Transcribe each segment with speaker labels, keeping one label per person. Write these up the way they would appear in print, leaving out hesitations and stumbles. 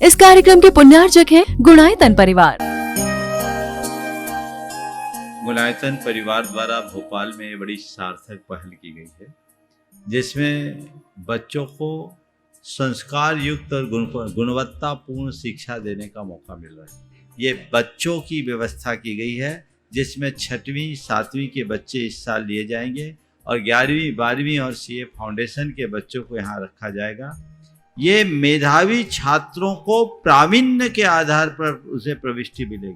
Speaker 1: इस कार्यक्रम के पुण्यार्चक हैं गुणायतन परिवार।
Speaker 2: गुणायतन परिवार द्वारा भोपाल में बड़ी सार्थक पहल की गई है, जिसमें बच्चों को संस्कार युक्त और गुणवत्तापूर्ण शिक्षा देने का मौका मिल रहा है। ये बच्चों की व्यवस्था की गई है, जिसमें 6वीं 7वीं के बच्चे इस साल लिए जाएंगे और 11वीं 12वीं और सीए फाउंडेशन के बच्चों को यहाँ रखा जाएगा। ये मेधावी छात्रों को प्रावीण्य के आधार पर उसे प्रविष्टि मिलेगी।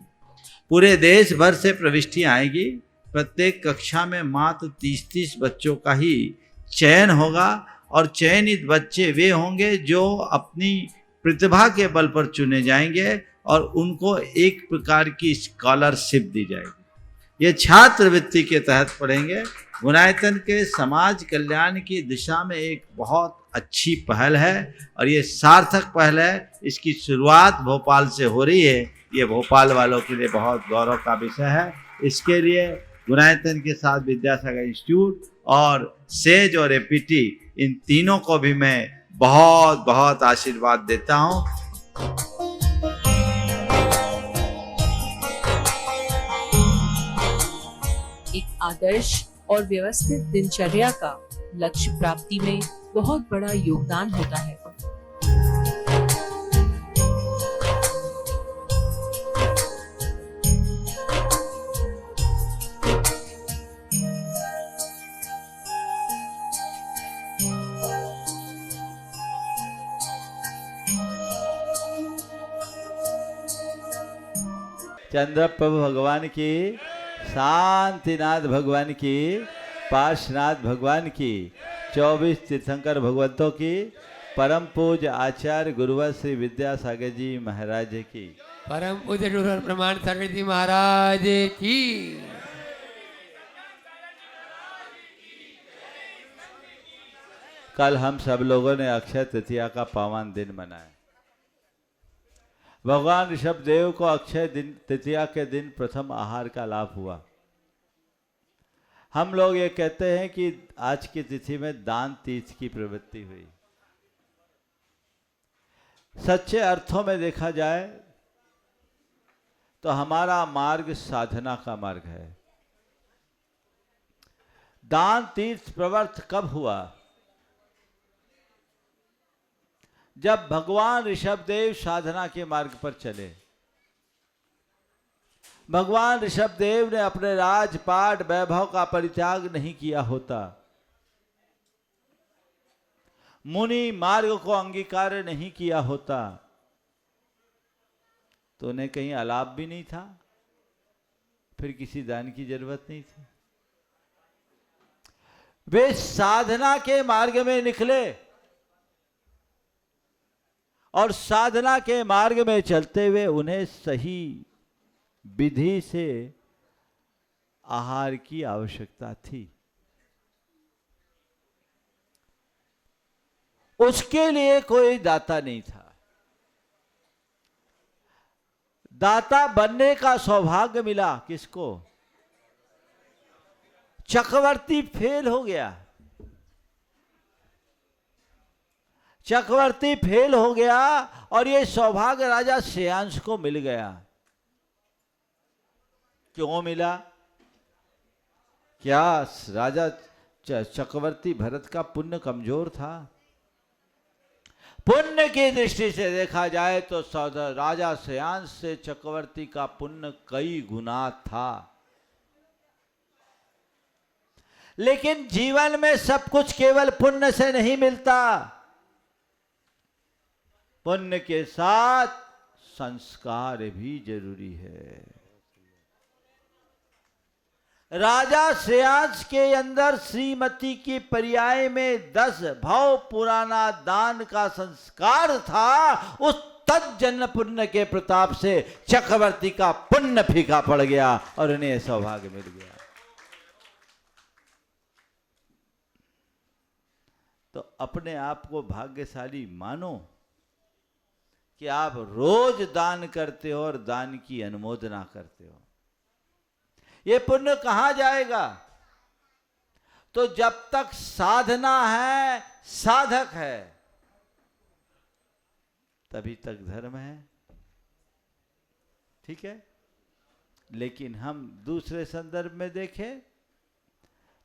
Speaker 2: पूरे देश भर से प्रविष्टि आएगी। प्रत्येक कक्षा में मात्र 30-30 बच्चों का ही चयन होगा और चयनित बच्चे वे होंगे जो अपनी प्रतिभा के बल पर चुने जाएंगे और उनको एक प्रकार की स्कॉलरशिप दी जाएगी। ये छात्रवृत्ति के तहत पढ़ेंगे। गुणायतन के समाज कल्याण की दिशा में एक बहुत अच्छी पहल है और ये सार्थक पहल है। इसकी शुरुआत भोपाल से हो रही है। ये भोपाल वालों के लिए बहुत गौरव का विषय है। इसके लिए गुणायतन के साथ विद्यासागर इंस्टीट्यूट और सेज और एपीटी, इन तीनों को भी मैं बहुत बहुत आशीर्वाद देता हूँ।
Speaker 3: एक आदर्श और व्यवस्थित दिनचर्या का लक्ष्य प्राप्ति में बहुत बड़ा योगदान होता है।
Speaker 4: चंद्रप्रभु भगवान की, शांतिनाथ भगवान की, पार्श्वनाथ भगवान की, 24 तीर्थंकर भगवंतों की, परम पूज्य आचार्य गुरुवर श्री विद्यासागर जी महाराज की,
Speaker 5: परम पूज्य गुरुवर प्रमाण सागर जी महाराज की।
Speaker 4: कल हम सब लोगों ने अक्षय तृतीया का पावन दिन मनाया। भगवान ऋषभ देव को अक्षय तृतीया के दिन प्रथम आहार का लाभ हुआ। हम लोग ये कहते हैं कि आज की तिथि में दान तीर्थ की प्रवृत्ति हुई। सच्चे अर्थों में देखा जाए तो हमारा मार्ग साधना का मार्ग है। दान तीर्थ प्रवर्त कब हुआ? जब भगवान ऋषभदेव साधना के मार्ग पर चले। भगवान ऋषभदेव ने अपने राजपाट वैभव का परित्याग नहीं किया होता, मुनि मार्ग को अंगीकार नहीं किया होता, तो उन्हें कहीं अलाप भी नहीं था, फिर किसी दान की जरूरत नहीं थी। वे साधना के मार्ग में निकले और साधना के मार्ग में चलते हुए उन्हें सही विधि से आहार की आवश्यकता थी। उसके लिए कोई दाता नहीं था। दाता बनने का सौभाग्य मिला किसको? चक्रवर्ती फेल हो गया। चक्रवर्ती फेल हो गया और ये सौभाग्य राजा श्रेयांश को मिल गया। क्यों मिला? क्या राजा चक्रवर्ती भरत का पुण्य कमजोर था? पुण्य की दृष्टि से देखा जाए तो राजा श्रेयांश से चक्रवर्ती का पुण्य कई गुना था। लेकिन जीवन में सब कुछ केवल पुण्य से नहीं मिलता। पुण्य के साथ संस्कार भी जरूरी है। राजा श्रेयांश के अंदर श्रीमती की पर्याय में 10 भव पुराना दान का संस्कार था। उस तज्जन्य पुण्य के प्रताप से चक्रवर्ती का पुण्य फीका पड़ गया और उन्हें सौभाग्य मिल गया। तो अपने आप को भाग्यशाली मानो कि आप रोज दान करते हो और दान की अनुमोदना करते हो। ये पुण्य कहाँ जाएगा? तो जब तक साधना है, साधक है, तभी तक धर्म है। ठीक है, लेकिन हम दूसरे संदर्भ में देखें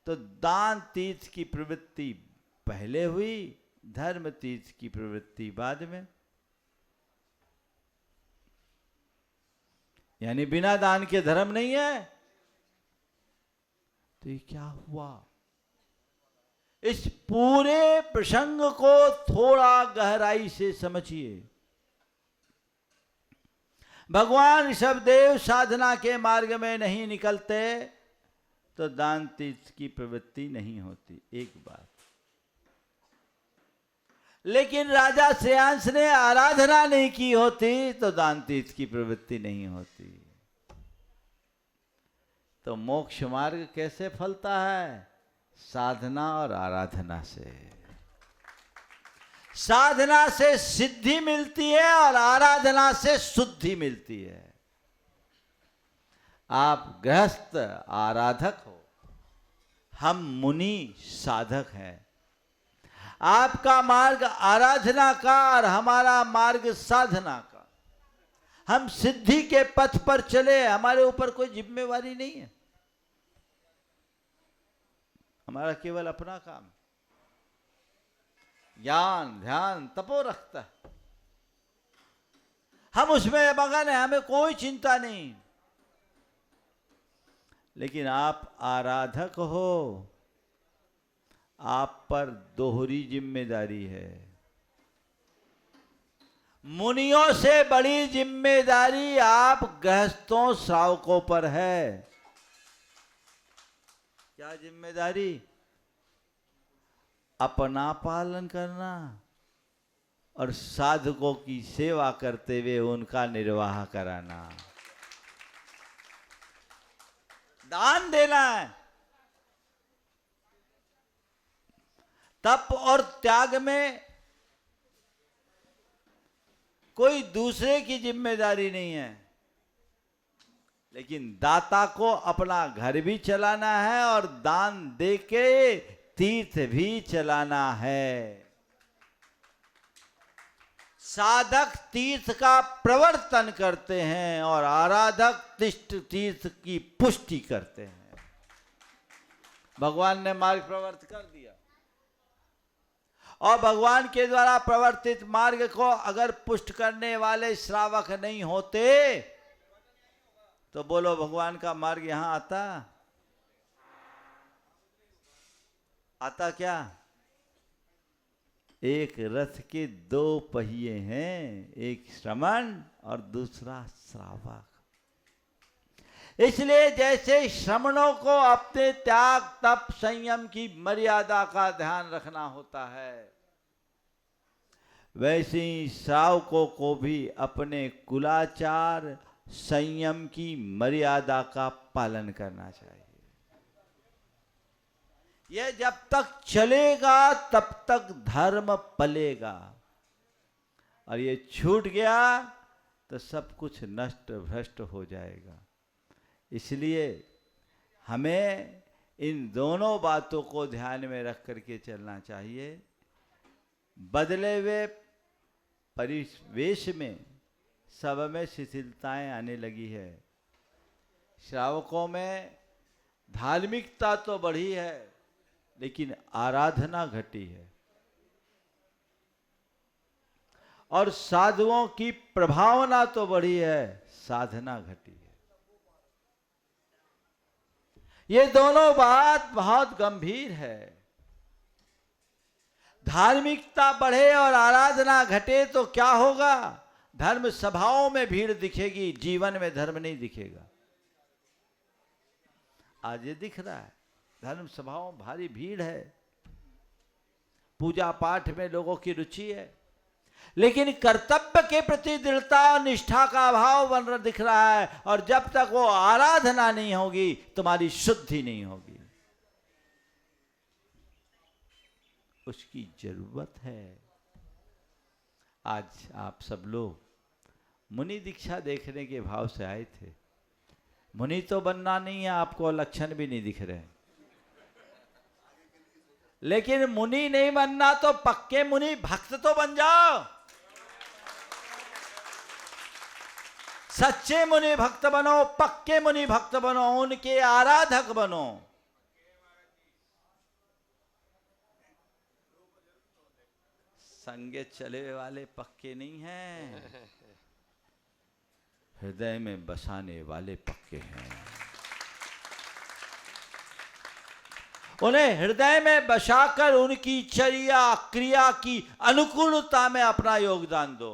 Speaker 4: तो दान तीर्थ की प्रवृत्ति पहले हुई, धर्म तीर्थ की प्रवृत्ति बाद में। यानी बिना दान के धर्म नहीं है। तो ये क्या हुआ? इस पूरे प्रसंग को थोड़ा गहराई से समझिए। भगवान ऋषभदेव साधना के मार्ग में नहीं निकलते तो दान तीर्थ की प्रवृत्ति नहीं होती, एक बात। लेकिन राजा श्रेयांश ने आराधना नहीं की होती तो दान तीर्थ की प्रवृत्ति नहीं होती। तो मोक्ष मार्ग कैसे फलता है? साधना और आराधना से। साधना से सिद्धि मिलती है और आराधना से शुद्धि मिलती है। आप गृहस्थ आराधक हो, हम मुनि साधक हैं। आपका मार्ग आराधना का और हमारा मार्ग साधना का। हम सिद्धि के पथ पर चले, हमारे ऊपर कोई जिम्मेवारी नहीं है। हमारा केवल अपना काम, ज्ञान ध्यान तपो रखता है, हम उसमें मगन है, हमें कोई चिंता नहीं। लेकिन आप आराधक हो, आप पर दोहरी जिम्मेदारी है। मुनियों से बड़ी जिम्मेदारी आप गृहस्थों श्रावकों पर है। क्या जिम्मेदारी? अपना पालन करना और साधकों की सेवा करते हुए उनका निर्वाह कराना। दान देना है। तप और त्याग में कोई दूसरे की जिम्मेदारी नहीं है, लेकिन दाता को अपना घर भी चलाना है और दान देके तीर्थ भी चलाना है। साधक तीर्थ का प्रवर्तन करते हैं और आराधक तिष्ठ तीर्थ की पुष्टि करते हैं। भगवान ने मार्ग प्रवर्त कर दिया और भगवान के द्वारा प्रवर्तित मार्ग को अगर पुष्ट करने वाले श्रावक नहीं होते तो बोलो भगवान का मार्ग यहां आता क्या? एक रथ के दो पहिए हैं, एक श्रमण और दूसरा श्रावक। इसलिए जैसे श्रमणों को अपने त्याग तप संयम की मर्यादा का ध्यान रखना होता है, वैसे ही श्रावकों को भी अपने कुलाचार संयम की मर्यादा का पालन करना चाहिए। यह जब तक चलेगा तब तक धर्म पलेगा, और ये छूट गया तो सब कुछ नष्ट भ्रष्ट हो जाएगा। इसलिए हमें इन दोनों बातों को ध्यान में रख करके चलना चाहिए। बदले हुए परिवेश में सब में शिथिलताएं आने लगी है। श्रावकों में धार्मिकता तो बढ़ी है, लेकिन आराधना घटी है, और साधुओं की प्रभावना तो बढ़ी है, साधना घटी है। ये दोनों बात बहुत गंभीर है। धार्मिकता बढ़े और आराधना घटे तो क्या होगा? धर्म सभाओं में भीड़ दिखेगी, जीवन में धर्म नहीं दिखेगा। आज ये दिख रहा है, धर्म सभाओं भारी भीड़ है, पूजा पाठ में लोगों की रुचि है, लेकिन कर्तव्य के प्रति दृढ़ता और निष्ठा का अभाव बन रहा दिख रहा है। और जब तक वो आराधना नहीं होगी तुम्हारी शुद्धि नहीं होगी। उसकी जरूरत है। आज आप सब लोग मुनि दीक्षा देखने के भाव से आए थे। मुनि तो बनना नहीं है, आपको लक्षण भी नहीं दिख रहे, लेकिन मुनि नहीं बनना तो पक्के मुनि भक्त तो बन जाओ। सच्चे मुनि भक्त बनो, पक्के मुनि भक्त बनो, उनके आराधक बनो। संगे चले वाले पक्के नहीं हैं, हृदय में बसाने वाले पक्के हैं। उन्हें हृदय में बसाकर उनकी चर्या क्रिया की अनुकूलता में अपना योगदान दो।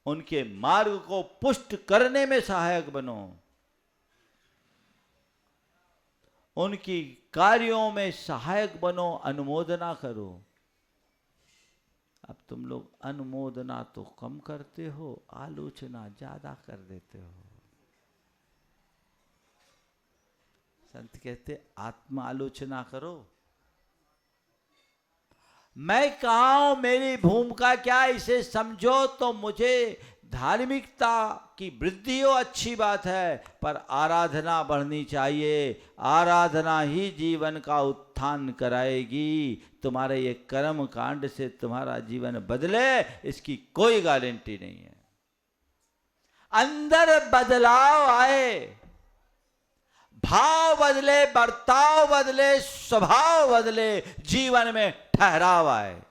Speaker 4: उनके मार्ग को पुष्ट करने में सहायक बनो। उनकी कार्यों में सहायक बनो, अनुमोदना करो। अब तुम लोग अनुमोदना तो कम करते हो, आलोचना ज्यादा कर देते हो। संत कहते आत्म आलोचना करो। मैं कहाँ हूं, मेरी भूमिका क्या, इसे समझो तो मुझे धार्मिकता की वृद्धि हो अच्छी बात है, पर आराधना बढ़नी चाहिए। आराधना ही जीवन का उत्थान कराएगी। तुम्हारे ये कर्म कांड से तुम्हारा जीवन बदले, इसकी कोई गारंटी नहीं है। अंदर बदलाव आए, भाव बदले, बर्ताव बदले, स्वभाव बदले, जीवन में ठहराव आए।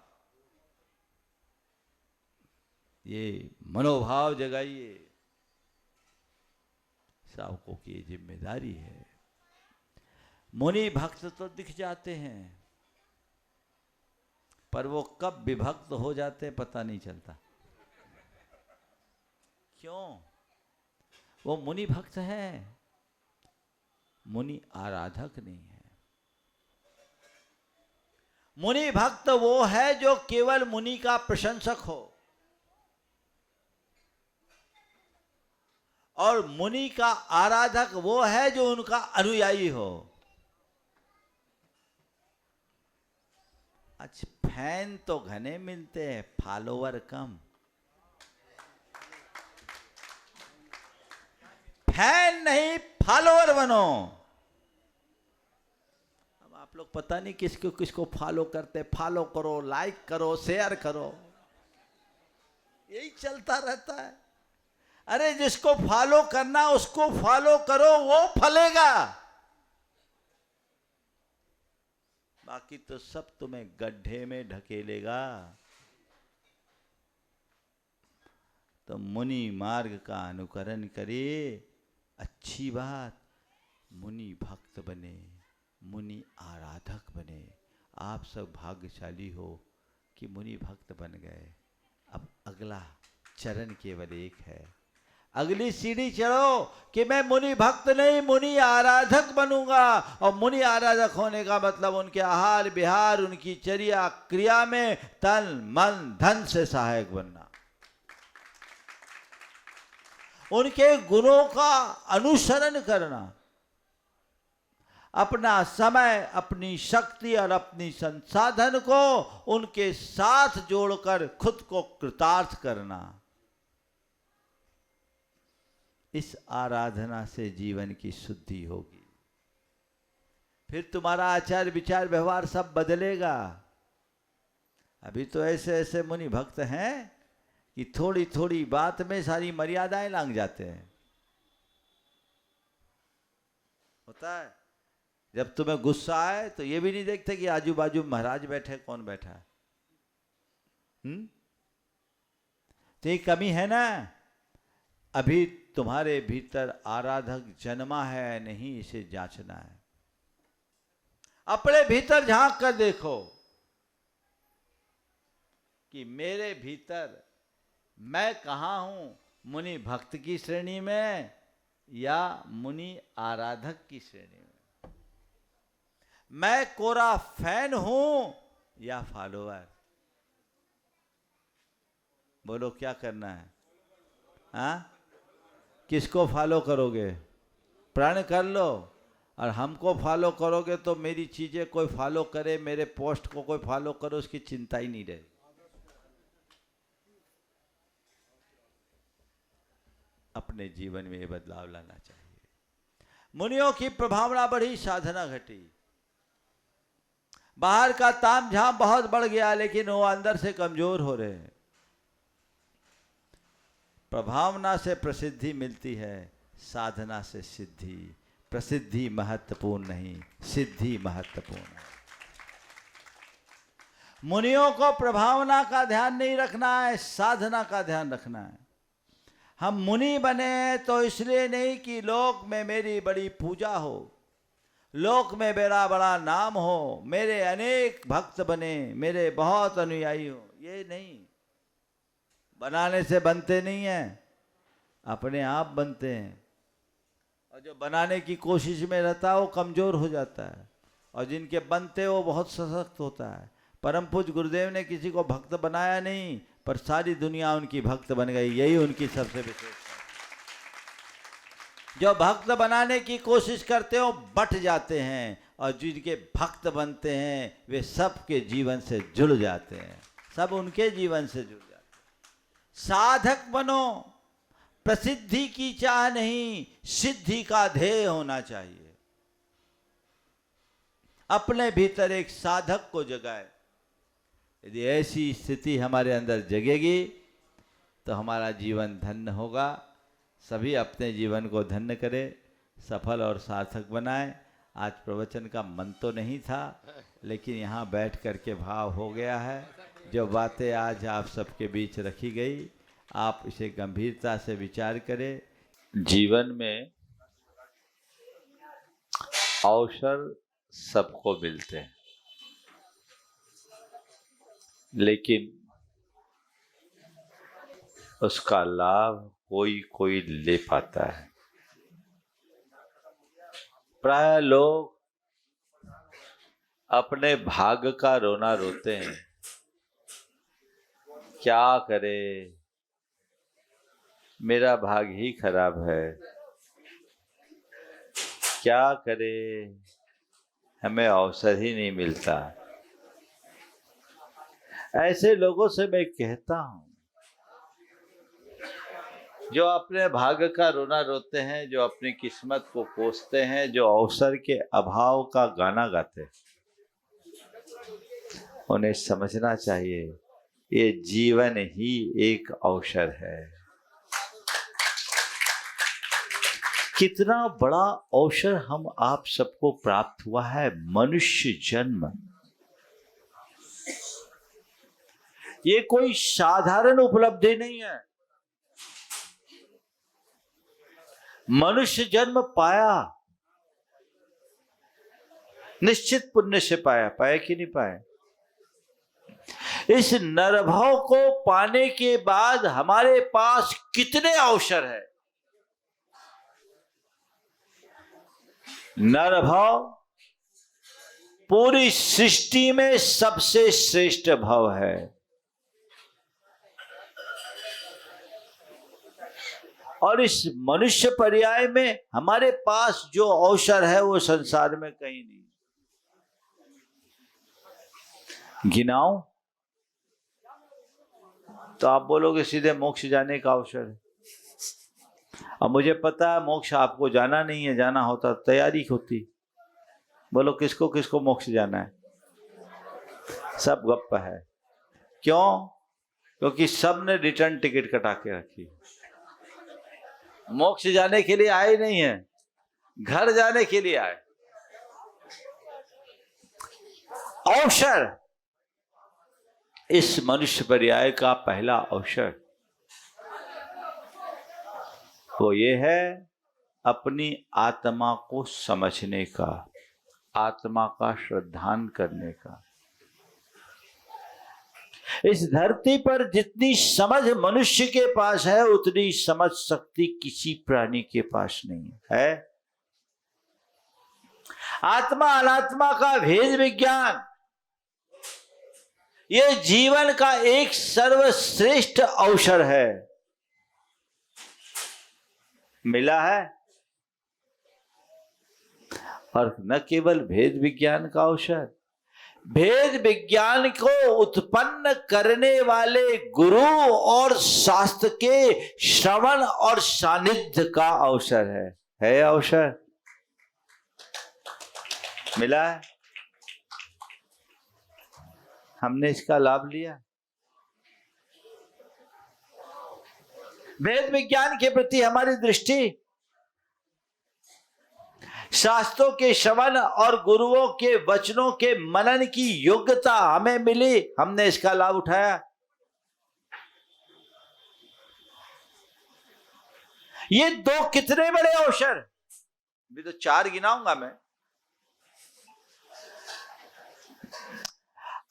Speaker 4: ये मनोभाव जगाइए। श्रावकों की जिम्मेदारी है। मुनि भक्त तो दिख जाते हैं, पर वो कब विभक्त हो जाते हैं पता नहीं चलता। क्यों? वो मुनि भक्त हैं, मुनि आराधक नहीं है। मुनि भक्त वो है जो केवल मुनि का प्रशंसक हो, और मुनि का आराधक वो है जो उनका अनुयायी हो। अच्छा, फैन तो घने मिलते हैं, फॉलोवर कम। फैन नहीं, फॉलोवर बनो। अब आप लोग पता नहीं किसको किसको फॉलो करते। फॉलो करो, लाइक करो, शेयर करो, यही चलता रहता है। अरे जिसको फॉलो करना उसको फॉलो करो, वो फलेगा। बाकी तो सब तुम्हें गड्ढे में ढकेलेगा। तो मुनि मार्ग का अनुकरण करिए, अच्छी बात। मुनि भक्त बने, मुनि आराधक बने। आप सब भाग्यशाली हो कि मुनि भक्त बन गए। अब अगला चरण केवल एक है। अगली सीढ़ी चढ़ो कि मैं मुनि भक्त नहीं, मुनि आराधक बनूंगा। और मुनि आराधक होने का मतलब उनके आहार विहार, उनकी चर्या क्रिया में तन मन धन से सहायक बनना, उनके गुणों का अनुसरण करना, अपना समय, अपनी शक्ति और अपनी संसाधन को उनके साथ जोड़कर खुद को कृतार्थ करना। इस आराधना से जीवन की शुद्धि होगी। फिर तुम्हारा आचार विचार व्यवहार सब बदलेगा। अभी तो ऐसे ऐसे मुनि भक्त हैं कि थोड़ी थोड़ी बात में सारी मर्यादाएं लांघ जाते हैं। होता है, जब तुम्हें गुस्सा आए तो ये भी नहीं देखते कि आजू बाजू महाराज बैठे, कौन बैठा है। तो ये कमी है ना। अभी तुम्हारे भीतर आराधक जन्मा है नहीं, इसे जांचना है। अपने भीतर झांक कर देखो कि मेरे भीतर मैं कहाँ हूं, मुनि भक्त की श्रेणी में या मुनि आराधक की श्रेणी में। मैं कोरा फैन हूं या फॉलोअर। बोलो क्या करना है? हाँ, किसको फॉलो करोगे? प्रण कर लो। और हमको फॉलो करोगे तो मेरी चीजें कोई फॉलो करे, मेरे पोस्ट को कोई फॉलो करे, उसकी चिंता ही नहीं रहे। अपने जीवन में ये बदलाव लाना चाहिए। मुनियों की प्रभावना बढ़ी, साधना घटी। बाहर का ताम झाम बहुत बढ़ गया, लेकिन वो अंदर से कमजोर हो रहे हैं। प्रभावना से प्रसिद्धि मिलती है, साधना से सिद्धि। प्रसिद्धि महत्वपूर्ण नहीं, सिद्धि महत्वपूर्ण है। मुनियों को प्रभावना का ध्यान नहीं रखना है, साधना का ध्यान रखना है। हम मुनि बने तो इसलिए नहीं कि लोक में मेरी बड़ी पूजा हो, लोक में मेरा बड़ा नाम हो, मेरे अनेक भक्त बने, मेरे बहुत अनुयायी हो, ये नहीं। बनाने से बनते नहीं हैं, अपने आप बनते हैं। और जो बनाने की कोशिश में रहता है वो कमज़ोर हो जाता है, और जिनके बनते वो बहुत सशक्त होता है। परम पूज्य गुरुदेव ने किसी को भक्त बनाया नहीं, पर सारी दुनिया उनकी भक्त बन गई, यही उनकी सबसे विशेषता है। जो भक्त बनाने की कोशिश करते हो बट जाते हैं, और जिनके भक्त बनते हैं वे सबके जीवन से जुड़ जाते हैं, सब उनके जीवन से जुड़ जाते हैं। साधक बनो, प्रसिद्धि की चाह नहीं, सिद्धि का ध्येय होना चाहिए। अपने भीतर एक साधक को जगाए। यदि ऐसी स्थिति हमारे अंदर जगेगी तो हमारा जीवन धन्य होगा। सभी अपने जीवन को धन्य करें, सफल और सार्थक बनाएं। आज प्रवचन का मन तो नहीं था, लेकिन यहाँ बैठ करके भाव हो गया है। जो बातें आज आप सबके बीच रखी गई, आप इसे गंभीरता से विचार करें।
Speaker 2: जीवन में अवसर सबको मिलते हैं, लेकिन उसका लाभ कोई कोई ले पाता है। प्राय लोग अपने भाग्य का रोना रोते हैं। क्या करे, मेरा भाग्य ही खराब है, क्या करे, हमें अवसर ही नहीं मिलता। ऐसे लोगों से मैं कहता हूं, जो अपने भाग्य का रोना रोते हैं, जो अपनी किस्मत को कोसते हैं, जो अवसर के अभाव का गाना गाते हैं, उन्हें समझना चाहिए ये जीवन ही एक अवसर है। कितना बड़ा अवसर हम आप सबको प्राप्त हुआ है, मनुष्य जन्म। ये कोई साधारण उपलब्धि नहीं है। मनुष्य जन्म पाया, निश्चित पुण्य से पाया, पाया कि नहीं पाया। इस नरभाव को पाने के बाद हमारे पास कितने अवसर है। नरभाव पूरी सृष्टि में सबसे श्रेष्ठ भाव है। और इस मनुष्य पर्याय में हमारे पास जो अवसर है वो संसार में कहीं नहीं। गिनाओ तो आप बोलोगे सीधे मोक्ष जाने का अवसर है। अब मुझे पता है मोक्ष आपको जाना नहीं है, जाना होता तैयारी होती। बोलो किसको किसको मोक्ष जाना है? सब गप्पा है। क्यों? क्योंकि सब ने रिटर्न टिकट कटा के रखी। मोक्ष जाने के लिए आए नहीं है, घर जाने के लिए आए। अवसर इस मनुष्य पर्याय का पहला अवसर वो ये है अपनी आत्मा को समझने का, आत्मा का श्रद्धान करने का। इस धरती पर जितनी समझ मनुष्य के पास है उतनी समझ शक्ति किसी प्राणी के पास नहीं है। आत्मा अनात्मा का भेद विज्ञान ये जीवन का एक सर्वश्रेष्ठ अवसर है। मिला है। और न केवल भेद विज्ञान का अवसर, भेद विज्ञान को उत्पन्न करने वाले गुरु और शास्त्र के श्रवण और सानिध्य का अवसर है अवसर। मिला है। हमने इसका लाभ लिया।
Speaker 4: वेद विज्ञान के प्रति हमारी दृष्टि, शास्त्रों के श्रवण और गुरुओं के वचनों के मनन की योग्यता हमें मिली, हमने इसका लाभ उठाया। ये दो कितने बड़े अवसर, अभी तो 4 गिनाऊंगा मैं।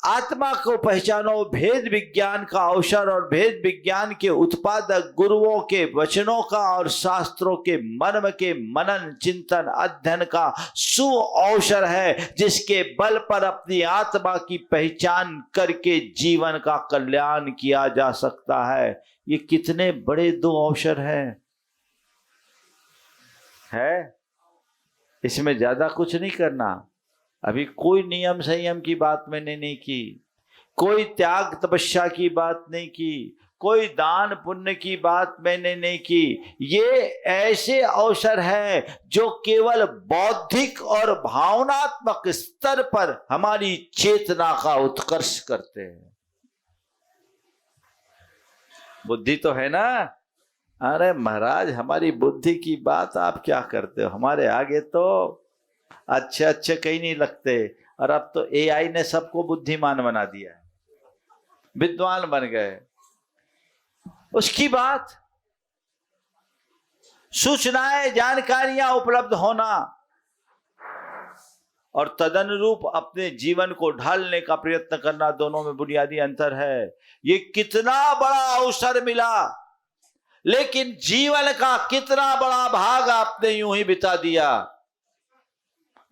Speaker 4: आत्मा को पहचानो, भेद विज्ञान का अवसर और भेद विज्ञान के उत्पादक गुरुओं के वचनों का और शास्त्रों के मर्म के मनन चिंतन अध्ययन का सु अवसर है, जिसके बल पर अपनी आत्मा की पहचान करके जीवन का कल्याण किया जा सकता है। ये कितने बड़े 2 अवसर हैं, है? इसमें ज्यादा कुछ नहीं करना। अभी कोई नियम संयम की बात मैंने नहीं की, कोई त्याग तपस्या की बात नहीं की, कोई दान पुण्य की बात मैंने नहीं की। ये ऐसे अवसर है जो केवल बौद्धिक और भावनात्मक स्तर पर हमारी चेतना का उत्कर्ष करते हैं। बुद्धि तो है ना? अरे महाराज, हमारी बुद्धि की बात आप क्या करते हो? हमारे आगे तो अच्छे अच्छे कहीं नहीं लगते। और अब तो एआई ने सबको बुद्धिमान बना दिया है, विद्वान बन गए। उसकी बात, सूचनाएं जानकारियां उपलब्ध होना और तदनुरूप अपने जीवन को ढालने का प्रयत्न करना, दोनों में बुनियादी अंतर है। ये कितना बड़ा अवसर मिला, लेकिन जीवन का कितना बड़ा भाग आपने यूं ही बिता दिया।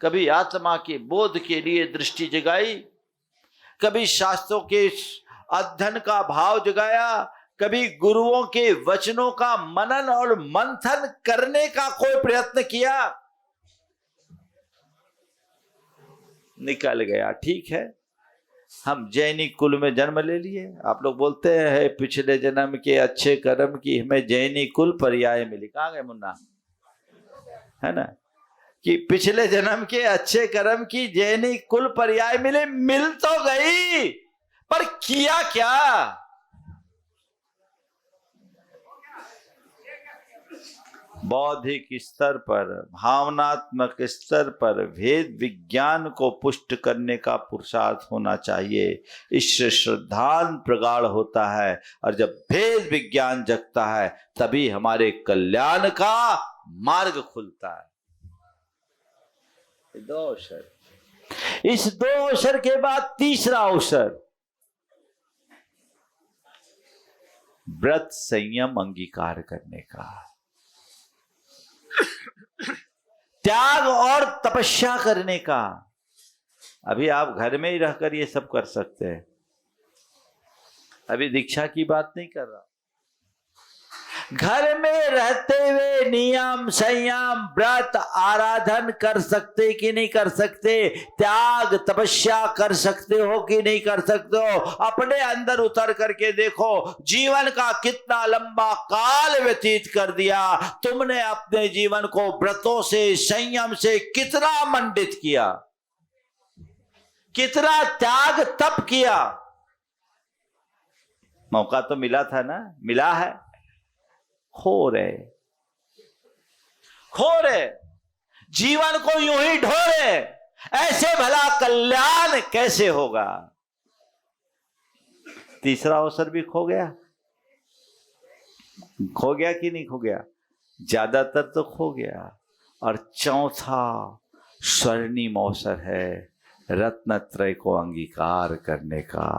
Speaker 4: कभी आत्मा के बोध के लिए दृष्टि जगाई, कभी शास्त्रों के अध्ययन का भाव जगाया, कभी गुरुओं के वचनों का मनन और मंथन करने का कोई प्रयत्न किया, निकल गया। ठीक है, हम जैनिक कुल में जन्म ले लिए। आप लोग बोलते हैं पिछले जन्म के अच्छे कर्म की हमें जैनिक कुल पर्याय मिली। कहाँ गए मुन्ना? है ना, कि पिछले जन्म के अच्छे कर्म की जैनिक कुल पर्याय मिले। मिल तो गई, पर किया क्या? बौद्धिक स्तर पर, भावनात्मक स्तर पर भेद विज्ञान को पुष्ट करने का पुरुषार्थ होना चाहिए। इससे श्रद्धान प्रगाढ़ होता है, और जब भेद विज्ञान जगता है तभी हमारे कल्याण का मार्ग खुलता है। 2 अवसर। इस 2 अवसर के बाद तीसरा अवसर, व्रत संयम अंगीकार करने का, त्याग और तपस्या करने का। अभी आप घर में ही रहकर ये सब कर सकते हैं। अभी दीक्षा की बात नहीं कर रहा। घर में रहते हुए नियम संयम व्रत आराधन कर सकते कि नहीं कर सकते? त्याग तपस्या कर सकते हो कि नहीं कर सकते हो? अपने अंदर उतर करके देखो, जीवन का कितना लंबा काल व्यतीत कर दिया तुमने। अपने जीवन को व्रतों से संयम से कितना मंडित किया, कितना त्याग तप किया। मौका तो मिला था ना, मिला है। खो रहे जीवन को यूं ही ढो रहे, ऐसे भला कल्याण कैसे होगा? तीसरा अवसर भी खो गया कि नहीं खो गया? ज्यादातर तो खो गया। और चौथा स्वर्णिम अवसर है रत्नत्रय को अंगीकार करने का।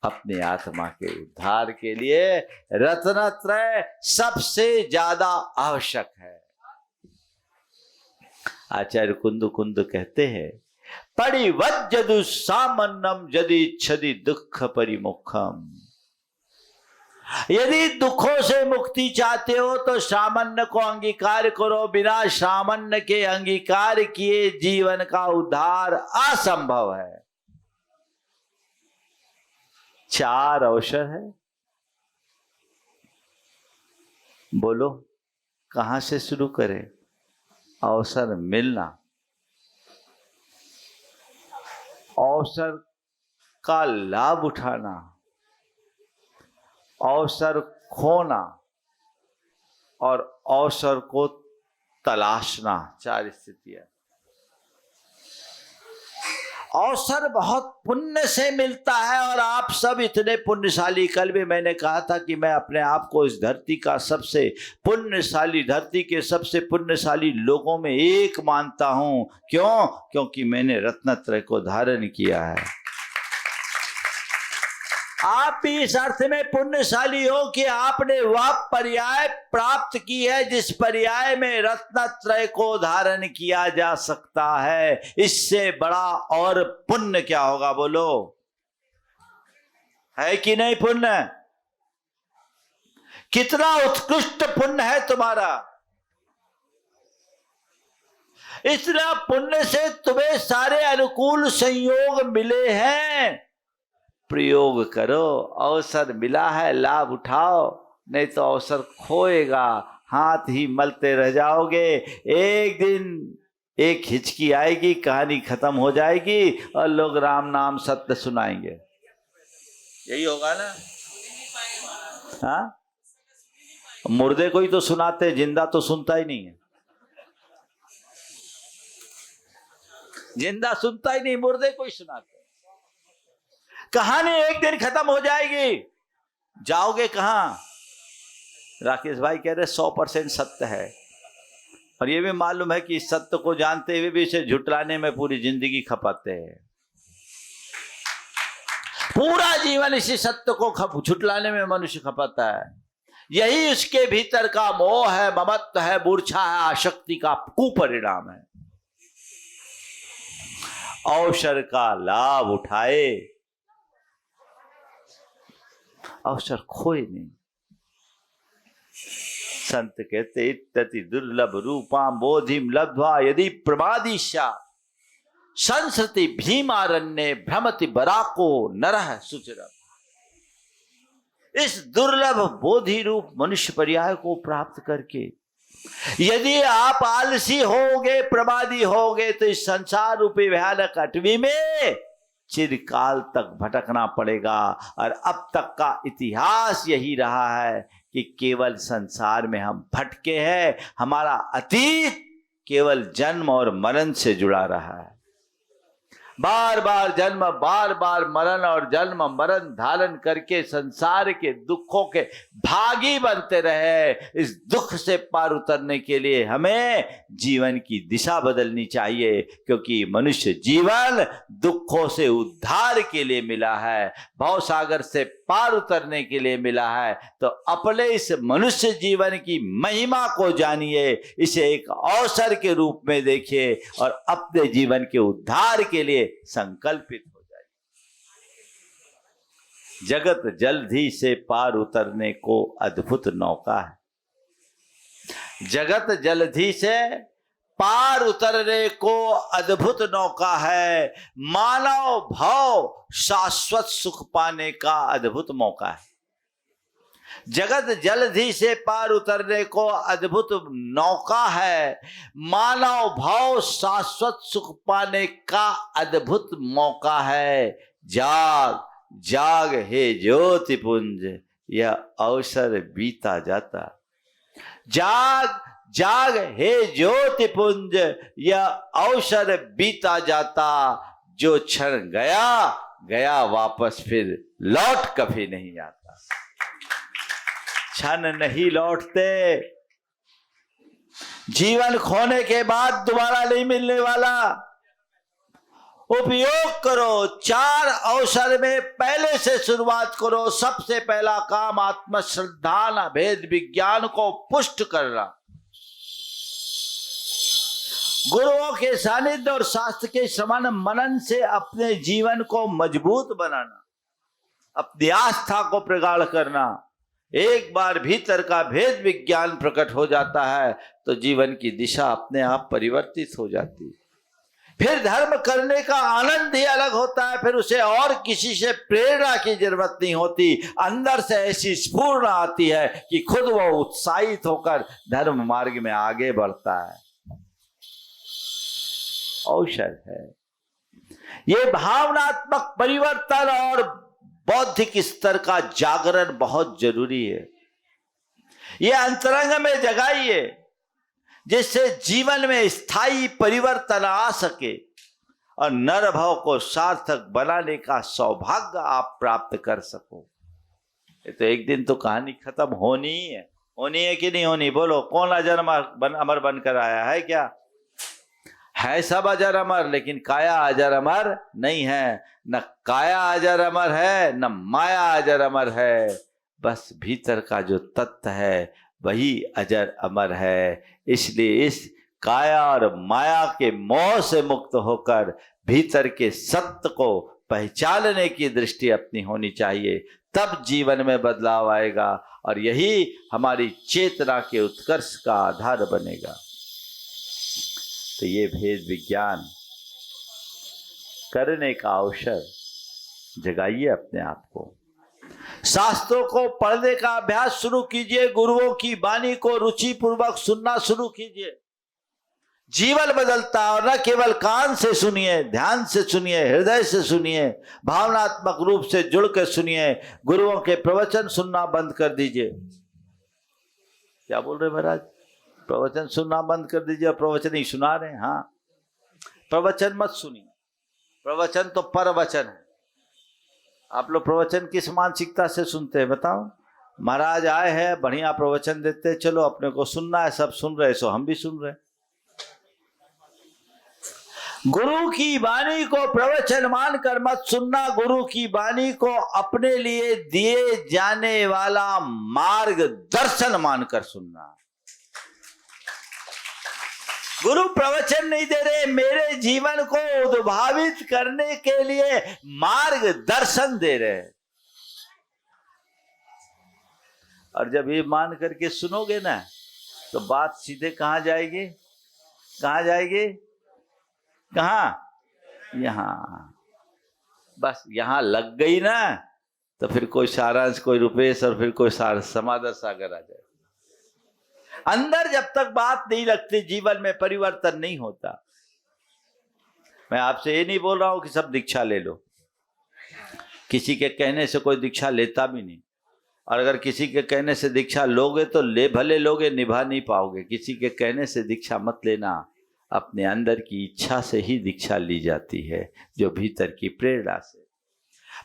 Speaker 4: अपने आत्मा के उद्धार के लिए रत्नत्रय सबसे ज्यादा आवश्यक है। आचार्य कुंद कहते हैं, परिवज्जदु सामन्नम यदि छदि दुख परिमुखम। यदि दुखों से मुक्ति चाहते हो तो सामान्य को अंगीकार करो। बिना सामान्य के अंगीकार किए जीवन का उद्धार असंभव है। 4 अवसर है। बोलो कहां से शुरू करें? अवसर मिलना, अवसर का लाभ उठाना, अवसर खोना, और अवसर को तलाशना, 4 स्थितियां। अवसर बहुत पुण्य से मिलता है और आप सब इतने पुण्यशाली। कल भी मैंने कहा था कि मैं अपने आप को इस धरती का सबसे पुण्यशाली, धरती के सबसे पुण्यशाली लोगों में एक मानता हूं। क्यों? क्योंकि मैंने रत्नत्रय को धारण किया है। आप भी इस अर्थ में पुण्यशाली हो कि आपने वह पर्याय प्राप्त की है जिस पर्याय में रत्नत्रय को धारण किया जा सकता है। इससे बड़ा और पुण्य क्या होगा? बोलो, है कि नहीं पुण्य? कितना उत्कृष्ट पुण्य है तुम्हारा। इतना पुण्य से तुम्हें सारे अनुकूल संयोग मिले हैं। प्रयोग करो, अवसर मिला है, लाभ उठाओ, नहीं तो अवसर खोएगा, हाथ ही मलते रह जाओगे। एक दिन एक हिचकी आएगी, कहानी खत्म हो जाएगी और लोग राम नाम सत्य सुनाएंगे। यही होगा ना? हाँ, मुर्दे को ही तो सुनाते, जिंदा तो सुनता ही नहीं है। जिंदा सुनता ही नहीं, मुर्दे को ही सुनाते। कहानी एक दिन खत्म हो जाएगी, जाओगे कहां? राकेश भाई कह रहे 100% सत्य है, और ये भी मालूम है कि इस सत्य को जानते हुए भी इसे झुटलाने में पूरी जिंदगी खपाते हैं। पूरा जीवन इसी सत्य को झुटलाने में मनुष्य खपाता है। यही उसके भीतर का मोह है, ममत्व है, मूर्छा है, आसक्ति का कुपरिणाम है। अवसर का लाभ उठाए, अवसर खोए नहीं। संत कहते इत्तति दुर्लभ रूपा बोधिम लब्ध्वा यदि प्रमादिशा संस्कृति भीमारण्य भ्रमति बराको नरः सुचिरम्। इस दुर्लभ बोधि रूप मनुष्य पर्याय को प्राप्त करके यदि आप आलसी होगे, प्रमादी होगे, तो इस संसार रूपी भयानक अटवी में चिरकाल तक भटकना पड़ेगा। और अब तक का इतिहास यही रहा है कि केवल संसार में हम भटके हैं। हमारा अतीत केवल जन्म और मरण से जुड़ा रहा है। बार बार जन्म, बार बार मरण और जन्म मरण धारण करके संसार के दुखों के भागी बनते रहे। इस दुख से पार उतरने के लिए हमें जीवन की दिशा बदलनी चाहिए, क्योंकि मनुष्य जीवन दुखों से उद्धार के लिए मिला है, भवसागर से पार उतरने के लिए मिला है। तो अपने इस मनुष्य जीवन की महिमा को जानिए, इसे एक अवसर के रूप में देखिए और अपने जीवन के उद्धार के लिए संकल्पित हो जाइए। जगत जलधि से पार उतरने को अद्भुत नौका है। जगत जलधि से पार उतरने को अद्भुत नौका है। मानव भाव शाश्वत सुख पाने का अद्भुत मौका है। जगत जलधि से पार उतरने को अद्भुत नौका है। मानव भाव शाश्वत सुख पाने का अद्भुत मौका है। जाग जाग हे ज्योतिपुंज, यह अवसर बीता जाता। जाग जाग हे ज्योतिपुंज, यह अवसर बीता जाता। जो क्षण गया गया, वापस फिर लौट कभी नहीं आता। क्षण नहीं लौटते। जीवन खोने के बाद दोबारा नहीं मिलने वाला। उपयोग करो। 4 अवसर में पहले से शुरुआत करो। सबसे पहला काम आत्मश्रद्धा, भेद विज्ञान को पुष्ट करना, गुरुओं के सानिध्य और शास्त्र के श्रवण मनन से अपने जीवन को मजबूत बनाना, अपनी आस्था को प्रगाढ़ करना। एक बार भीतर का भेद विज्ञान प्रकट हो जाता है तो जीवन की दिशा अपने आप परिवर्तित हो जाती है। फिर धर्म करने का आनंद ही अलग होता है। फिर उसे और किसी से प्रेरणा की जरूरत नहीं होती। अंदर से ऐसी स्फूर्णा आती है कि खुद वो उत्साहित होकर धर्म मार्ग में आगे बढ़ता है। अवसर है। ये भावनात्मक परिवर्तन और बौद्धिक स्तर का जागरण बहुत जरूरी है। ये अंतरंग में जगाइए, जिससे जीवन में स्थायी परिवर्तन आ सके और नर भाव को सार्थक बनाने का सौभाग्य आप प्राप्त कर सको। ये तो एक दिन तो कहानी खत्म होनी ही है। होनी है कि नहीं होनी? बोलो, कौन अजर अमर बनकर आया है? क्या है? सब अजर अमर, लेकिन काया अजर अमर नहीं है। न काया अजर अमर है, न माया अजर अमर है। बस भीतर का जो तत्व है वही अजर अमर है। इसलिए इस काया और माया के मोह से मुक्त होकर भीतर के सत्य को पहचानने की दृष्टि अपनी होनी चाहिए, तब जीवन में बदलाव आएगा और यही हमारी चेतना के उत्कर्ष का आधार बनेगा। तो ये भेद विज्ञान करने का अवसर जगाइए अपने आप को। शास्त्रों को पढ़ने का अभ्यास शुरू कीजिए। गुरुओं की वाणी को रुचि पूर्वक सुनना शुरू कीजिए। जीवन बदलता है। और न केवल कान से सुनिए, ध्यान से सुनिए, हृदय से सुनिए, भावनात्मक रूप से जुड़ कर सुनिए। गुरुओं के प्रवचन सुनना बंद कर दीजिए। क्या बोल रहे महाराज? प्रवचन सुनना बंद कर दीजिए। प्रवचन ही सुना रहे हैं। हाँ, प्रवचन मत सुनिए। प्रवचन तो परवचन है। आप लोग प्रवचन किस मानसिकता से सुनते हैं बताओ? महाराज आए हैं, बढ़िया प्रवचन देते, चलो अपने को सुनना है, सब सुन रहे, सो हम भी सुन रहे। गुरु की वाणी को प्रवचन मानकर मत सुनना। गुरु की वाणी को अपने लिए दिए जाने वाला मार्गदर्शन मानकर सुनना। गुरु प्रवचन नहीं दे रहे, मेरे जीवन को उद्भावित करने के लिए मार्गदर्शन दे रहे। और जब ये मान करके सुनोगे ना, तो बात सीधे कहां जाएगी? कहां जाएगी? कहां? यहां। बस यहां लग गई ना, तो फिर कोई सारांश, कोई रुपेश और फिर कोई समादर सागर आ जाए। अंदर जब तक बात नहीं लगती, जीवन में परिवर्तन नहीं होता। मैं आपसे ये नहीं बोल रहा हूं कि सब दीक्षा ले लो। किसी के कहने से कोई दीक्षा लेता भी नहीं। और अगर किसी के कहने से दीक्षा लोगे तो ले भले लोगे, निभा नहीं पाओगे। किसी के कहने से दीक्षा मत लेना। अपने अंदर की इच्छा से ही दीक्षा ली जाती है, जो भीतर की प्रेरणा से।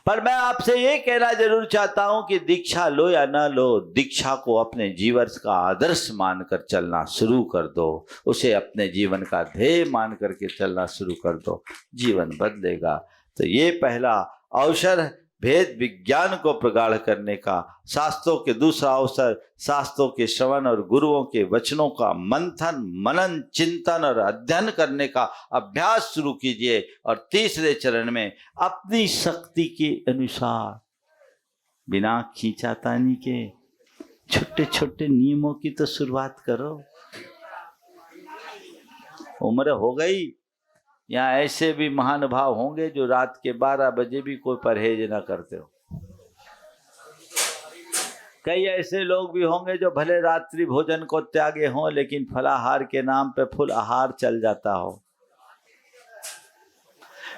Speaker 4: पर मैं आपसे ये कहना जरूर चाहता हूं कि दीक्षा लो या ना लो, दीक्षा को अपने जीवन का आदर्श मानकर चलना शुरू कर दो। उसे अपने जीवन का ध्येय मान करके चलना शुरू कर दो, जीवन बदलेगा। तो ये पहला अवसर भेद विज्ञान को प्रगाढ़ करने का। शास्त्रों के दूसरा अवसर शास्त्रों के श्रवण और गुरुओं के वचनों का मंथन, मनन, चिंतन और अध्ययन करने का अभ्यास शुरू कीजिए। और तीसरे चरण में अपनी शक्ति के अनुसार, बिना खींचातानी के, छोटे छोटे नियमों की तो शुरुआत करो। उम्र हो गई, यहाँ ऐसे भी महानुभाव होंगे जो रात के 12 बजे भी कोई परहेज ना करते हो। कई ऐसे लोग भी होंगे जो भले रात्रि भोजन को त्यागे हों, लेकिन फलाहार के नाम पे फुल आहार चल जाता हो।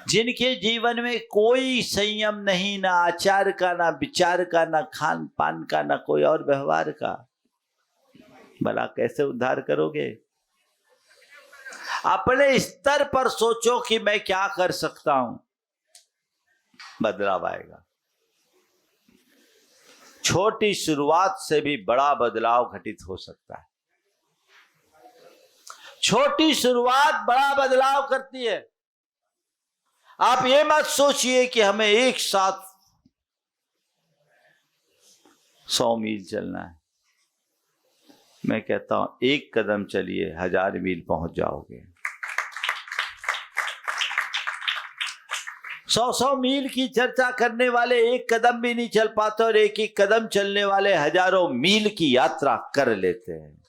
Speaker 4: जिनके जीवन में कोई संयम नहीं, ना आचार का, ना विचार का, ना खान पान का, ना कोई और व्यवहार का, भला कैसे उद्धार करोगे? अपने स्तर पर सोचो कि मैं क्या कर सकता हूं, बदलाव आएगा। छोटी शुरुआत से भी बड़ा बदलाव घटित हो सकता है। छोटी शुरुआत बड़ा बदलाव करती है। आप ये मत सोचिए कि हमें एक साथ 100 मील चलना है। मैं कहता हूं एक कदम चलिए, 1000 मील पहुंच जाओगे। 100 मील की चर्चा करने वाले एक कदम भी नहीं चल पाते, और एक कदम चलने वाले हजारों मील की यात्रा कर लेते हैं।